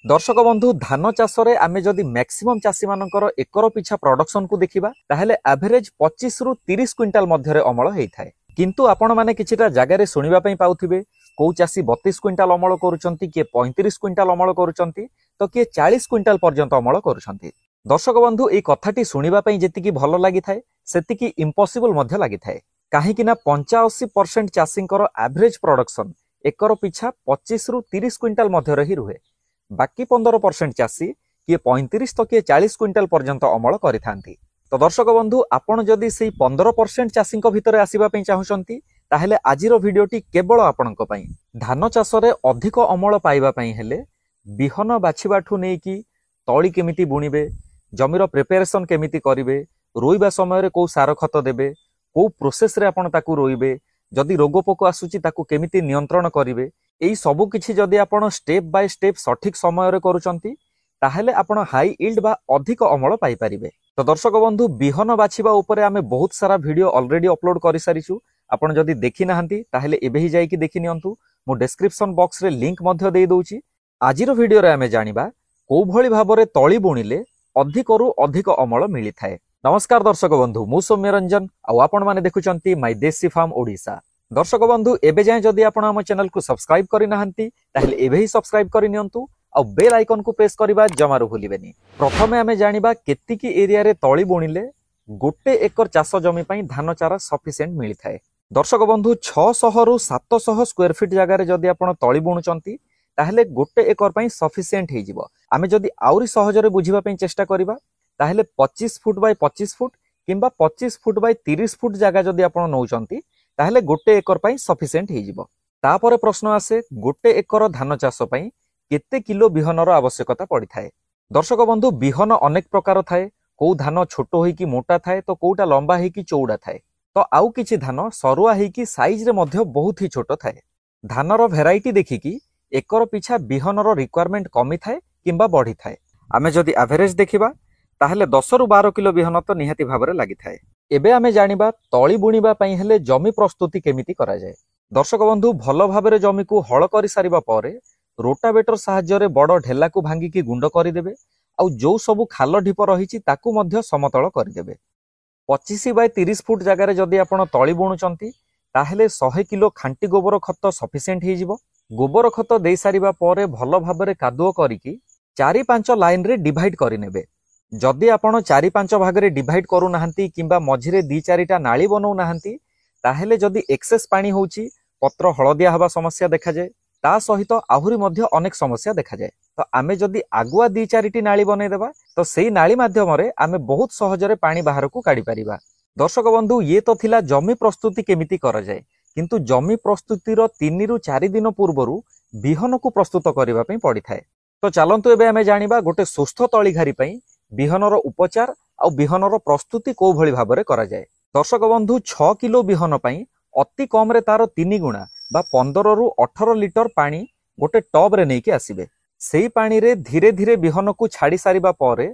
दर्शक बंधु धान चाष आमे जदि मैक्सिमम चाषी मानकर एकर पिछा प्रोडक्शन को देखिबा ताहेले एवरेज 25 रु 30 क्विंटाल मध्यरे अमल हेइथाय। किंतु आपण माने किछिटा जगार शुणा पाउथिबे कौ चाषी 32 क्विंटाल अमल करुचंती किए 35 क्विंटाल अमल करुचंती तो किए 40 क्विंटाल पर्यंत अमल करुचंती। दर्शक बंधु ए कथाटी शुणिबा पई जेतिकी भल लागिथाय सेतिकी इम्पॉसिबल मध्य लागिथाय। काहेकि ना 85% चाषींकर एवरेज प्रोडक्शन एकर पिछा 25 रु 30 क्विंटाल मध्यरे ही रुहे। बाकी 15% चाषी किए 35 तो किए 40 क्विंटाल पर्यंत अमल करिथांती। तो दर्शक बंधु आपण जदि सेही 15% चाषी भितर आसीबा पई चाहुचंती ताहेले आजिर भिडियोटी केवल आपणक पई। धान चाषरे अधिक अमल पाइबा पई हेले बिहन बाछिबाठू नेकी तळी केमिति बुणिबे, जमीर प्रिपरेशन केमिति करिवे, रोइबा समय रे को सार खत देबे, को प्रोसेस रे आपण ताकू रोइबे, जदि रोग पोक आसुची ताकू केमिति नियंत्रण करिवे, एई सबु किछि जदि आपण स्टेप बाय स्टेप सठिक समय रे करूचंती ताहेले आपण हाई यील्ड बा अधिक अमल पाई परिबे। तो दर्शक बंधु बिहन बाछिबा उपरे आमे बहुत सारा वीडियो ऑलरेडी अपलोड करि सारिछु। आपण जदि देखि नाहंती ताहेले एबे ही जाई कि देखि नियंतु। मो डिस्क्रिप्शन बॉक्स रे लिंक मध्य देई दोउची। आजिर वीडियो रे आमे जानिबा को भली भाबरे तळी बुणिले अधिकरु अधिक अमल मिली थाए। नमस्कार दर्शक बंधु, मु सौम्य रंजन आ आपण माने देखुचंती माय देसी फार्म ओडिसा। दर्शक बंधु एबे जाय जदि आपण हम चैनल को सब्सक्राइब करि नाहंती ताहेले एबे ही सब्सक्राइब करि नियंतु आ बेल आइकन को प्रेस करिबा जमारू भूलिबेनी। प्रथमे आमे जानिबा केतिकी एरिया रे तळी बुणिले गोटे एकर चाष जमी पई धान चारा सफिशिएंट मिली थाए। दर्शक बंधु 600 रु 700 स्क्वायर फीट जगह रे जदि आपण तळी बुणुचंती ताहेले गोटे एकर पई सफिशिएंट हे जिवो। आमे जदि आउरी सहज रे बुझिबा पई चेष्टा करिबा ताहेले 25 फुट बाय 25 फुट किंबा 25 फुट बाय 30 फुट जगह जदि आपण नौचंती ताहेले गोटे एकर पई सफिशिएंट हे जिवो। तापरे प्रश्न आसे गोटे एकर धान चाष पई केते किलो बिहनर आवश्यकता पड़ी थाए। दर्शक बंधु बिहन अनेक प्रकार थाए, को धान छोट होई कि मोटा थाए तो कोटा लंबा होई कि चौड़ा थाए, तो आउ किछि धान सरुआ होई कि साइज रे मध्य बहुत ही छोट थाए। धानर भेराइटी देखिकी एकर पिछा बिहनर रिक्वायरमेंट कमी थाए किंबा बढ़ी थाए। आमे जदि एवरेज देखिबा ताहेले 10 रु 12 किलो बिहन तो निहाती भाबरे लागि थाए। एबे आमे जानिबा तळी बुणिबा पई हेले जमी प्रस्तुति केमिति करा जाय। दर्शक बंधु भल भाबरे जमी को हळ करि सारिबा परे रोटावेटर साहाय्य रे बड़ ढेला को भांगी की गुंड करदेवे आउ जो सबु खाल ढीप रही ताकू मध्य समतल करदेवे। 25 बाय 30 फुट जगार जदि आपण तळी बुणुचंती ताहेले 100 किलो खांटी गोबर खत सफिशिएंट हे जिवो। गोबर खत देई सारिबा परे भल भाबरे कादुओ करिकी 4-5 लाइन रे डिवाइड करिनेबे। जदि आपण 4-5 भाग रे डिवाइड करू नाहंती किंबा मझिरे 2-4टा नाली बनौ नाहंती ताहेले जदि एक्सेस पानी होउची पत्र हळदिया हवा समस्या देखा जाय। ता सहित आहुरी मध्य अनेक समस्या देखा जाए। तो आमे जदि आगुआ 2-4टी नाली बनै देबा तो सेही नाली माध्यम रे आमे बहुत सहजरे पानी बाहर को काढी परिबा। दर्शक बंधु ये तो थिला जमी प्रस्तुति केमिति करा जाए, किंतु जमी प्रस्तुतिर 3 रु 4 दिन पूर्वरु बिहन को प्रस्तुत करिबा पई पड़ी थाए। तो चलंतु एबे आमे जानिबा गोटे सुस्थ तळी घारी पई बिहनर उपचार आ बिहनर प्रस्तुति को भली भाबरे करा जाए। दर्शक बंधु 6 किलो बिहन पई अति कम रे तार 3 गुणा बा 15 रु 18 लिटर पानी गोटे टब रे नेकी आसीबे। सेही पानी रे धीरे धीरे बिहन को छाड़ी सारिबा परे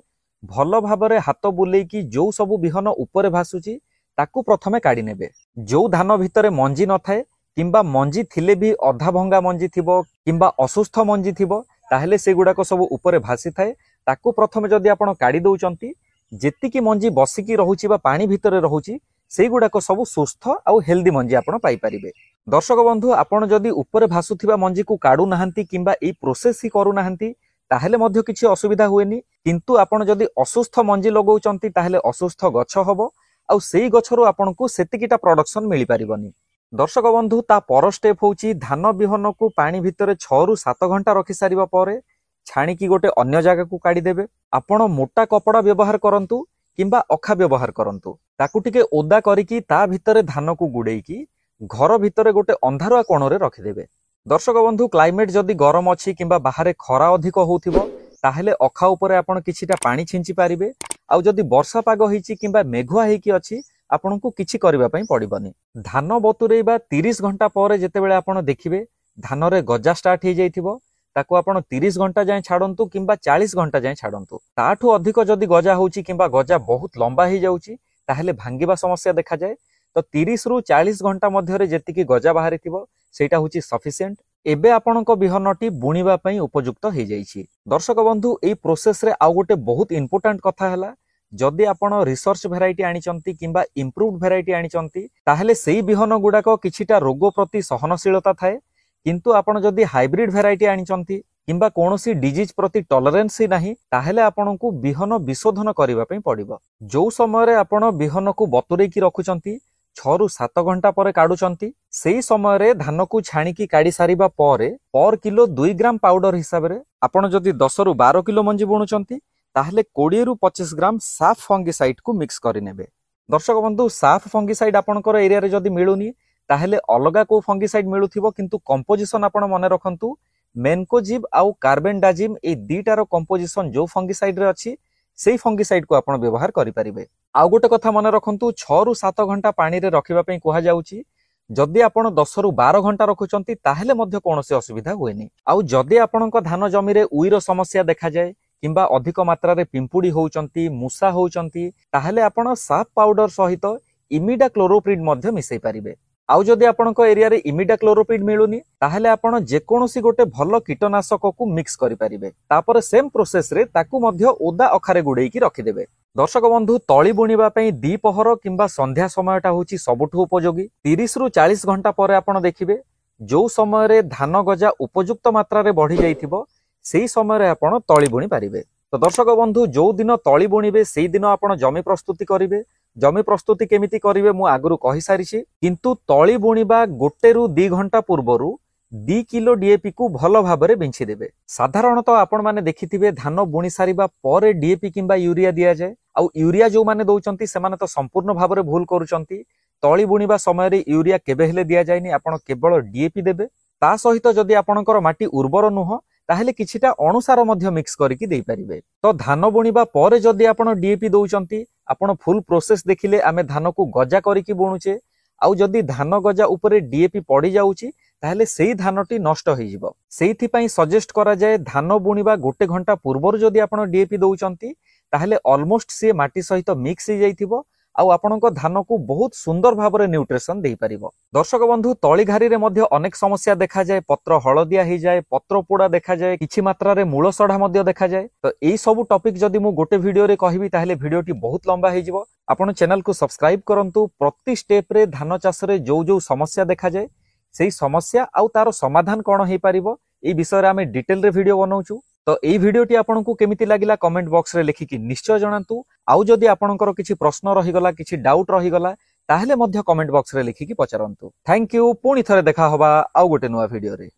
भल भाबरे हाथ बुलेई कि जो सबु बिहन ऊपर भासुची ताकू प्रथमे काढी नेबे। जो धान भितरे मंजी न थाए किंबा मंजी थिले भी अधा भंगा मंजी थिबो किंबा असुस्थ मंजी थिबो ताहेले से गुडा को सब ऊपर भासी थाए ताकू प्रथमे जदि आपण काढी दउचंती जेतिकी मंजी बसिकी रहउची बा पानी भितरे रहउची सेही गुडा को सब सुस्थ आउ हेल्दी मंजी आपण पाई परिबे। दर्शक बंधु आपण जदि ऊपर भासुथिबा मंजी को काढू नाहंती किंबा ए प्रोसेस ही करू नाहंती ताहेले मध्य किछि असुविधा हुएनी, किंतु आपण जदि असुस्थ मंजी लगौचंती ताहेले असुस्थ गछ हबो आउ सेही गछरो आपण को सेतिकिटा प्रोडक्शन मिली परिबनी। दर्शक बंधु ता पर स्टेप होउची धान बिहन को पानी भितरे 6 रु 7 घंटा रखि सारिबा परे छाणी की गोटे अन्य जगह को काढी देबे। आपण मोटा कपड़ा व्यवहार करंतु किंबा अखा व्यवहार करंतु ताकू टिके ओदा करिकी ता भितरे धान को गुडेईकी घर भितरे गोटे अंधारुआ कोणरे रखिदेबे। दर्शक बंधु क्लाइमेट जदि गरम अछि किंबा बाहरे खरा अधिक होउथिबो ताहेले अखा उपरे आपण किछिटा पानी छिंची पारिबे। आउ जदि वर्षा पाग होईची किंबा मेघुआ हेकी अछि आपण को किछि करिबा पई पड़िबनी। धान बतुरेबा 30 घंटा परे जेतेबेले आपण देखिबे धान रे गजा स्टार्ट हे जाइथिबो ताकू आपण 30 घंटा जाय छाडंतु किंबा 40 घंटा जाय छाडंतु। ताठू अधिक जदि गजा होउची किंबा गजा बहुत लंबा हे जाउची ताहेले भांगीबा समस्या देखा जाए। तो 30 रु 40 घंटा मध्य जेतिकी गजा बाहरी थिबो सेटा होची सफिशिएंट। एबे आपणक बिहनटी बुणिबा पई उपयुक्त हो जाइछि। दर्शक बंधु एई प्रोसेस रे आउ गोटे बहुत इंपोर्टेंट कथा हैला, जदि आपण रिसर्च भेराइटी आनिचंती किंबा इम्प्रूव्ड भेराइटी आनिचंती ताहेले सेई बिहन गुडाक किछिटा रोग प्रति सहनशीलता थाए, किंतु आपण जदि हाइब्रिड भेराइटी आनिचंती किंबा कोनोसी डिजीज प्रति टॉलरेंस ही नाही ताहेले आपणकू बिहन विशोधन करिबा पई पड़िबो। जो समय रे आपण बिहन को बतुरेई की रखुचंती 6 रु 7 घंटा परे काडुचंती, सेई समय रे धान को छाणी की काडी सारिबा परे पर किलो 2 ग्राम पाउडर हिसाब रे आपण जदि 10 रु 12 किलो मंजी बुणुचंती ताहेले 20 रु 25 ग्राम साफ फंगिसाइड को मिक्स करि नेबे। दर्शक बंधु साफ फंगिसाइड आपणकर एरिया रे जदि मिलुनी ताहेले अलगा को फंगिसाइड मिलुथिबो, किंतु कंपोजिशन आपण मने रखंतु मेनकोजिब आउ कार्बेंडाजिम ए दीटार कंपोजिशन जो फंगिसाइड रे अछि सेई फंगिसाइड को आपण व्यवहार करि परिबे। आउ गोटे कथा मने रखंतु 6 रु 7 घंटा पानी रे रखिबा पई कुहा जाउची। जदि आपण 10 रु 12 घंटा रखुचंती ताहेले मध्य कोनोसी असुविधा हुएनी। आउ जदि आपणक धान जमी रे उईर समस्या देखा जाए किंबा अधिक मात्रा रे पिंपुड़ी होउचंती मुसा होउचंती ताहेले आपण साफ पाउडर सहित इमिडा क्लोरोप्रिड मध्य मिसै परिबे। आउ जदि आपणक एरिया रे इमिडा क्लोरोप्रिड मिलुनी ताहेले आपण जे कोनोसी गोटे भलो कीटनाशक को मिक्स करि परिबे। तापर सेम प्रोसेस रे ताकू मध्य ओदा अखारे गुडेई की रखि देबे। दर्शक बंधु तळी बुणिबा पई दीपहर किंबा संध्या समयटा होची सबठु उपयोगी। 30 रु 40 घंटा परे आपण देखिबे जो समय रे धान गजा उपयुक्त मात्रा रे बढ़ी जाइथिबो सेई समय रे आपण तळी बुणी पारिबे। तो दर्शक बंधु जो दिन तळी बुणिबे सेई दिन आपण जमी प्रस्तुति करिवे। जमी प्रस्तुति केमिति करिवे मु आगुरु कहि सारिछि, किंतु तळी बुणिबा 1 रु 2 घंटा पूर्वरु 2 किलो डीएपी को भलो भाबरे बिंछि देबे। साधारणतः आपण माने देखिथिबे धान बुणी सारिबा परे डीएपी किंबा यूरिया दिया जाय। आउ यूरिया जो माने दउचंती से माने तो संपूर्ण भाबरे भूल करूचंती। तळी बुणिबा समय रे यूरिया केबे हेले दिया जायनी, आपण केवल डीएपी देबे। ता सहित जदि आपणकर माटी उर्वर नुह ताहेले किछिटा अणुसार मध्य मिक्स करिकि देई परिबे। तो धान बुणिबा परे जदि आपण डीएपी दउचंती आपण फुल प्रोसेस देखिले आमे धान को गजा करिकि बुणुचे। आउ जदि धान गजा उपरे डीएपी पड़ी जाउची ताहेले सेई धानटी नष्ट होई जिवो। सेइथि पई सजेस्ट करा जाय धान बुणिबा 1 घंटा पूर्वर जदि आपण डीएपी दउचंती ताहेले ऑलमोस्ट से माटी सहित मिक्स हो जाइथिबो आउ आपणको धान को बहुत सुंदर भाबरे न्यूट्रिशन देई परिबो। दर्शक बंधु तळी घारी रे मध्य अनेक समस्या देखा जाय, पत्र हळदिया हो जाए, पत्र पोड़ा देखा जाए, किछि मात्रा रे मूल सढ़ा मध्य देखा जाए। तो एई सब टॉपिक जदि मु गोटे वीडियो रे कहबी ताहेले वीडियोटी बहुत लंबा हो जिवो। आपण चैनल को सब्सक्राइब करंतु। प्रति स्टेप रे धान चाष रे जो जो समस्या देखा जाए सेई समस्या आउ तार समाधान कोन हेई परिबो एई विषय रे आमे डिटेल रे वीडियो बनाउछु। तो एई वीडियोटी आपनकु केमिति लागिला कमेंट बॉक्स रे लिखिकी निश्चय जणांतु। आउ जदि आपनकर किछि प्रश्न रहिगला, किछि डाउट रहिगला ताहेले मध्य कमेंट बॉक्स रे लिखिकी पचारंतु। Thank you. पुणी थरे देखा होबा आउ गोटे नुवा वीडियो रे।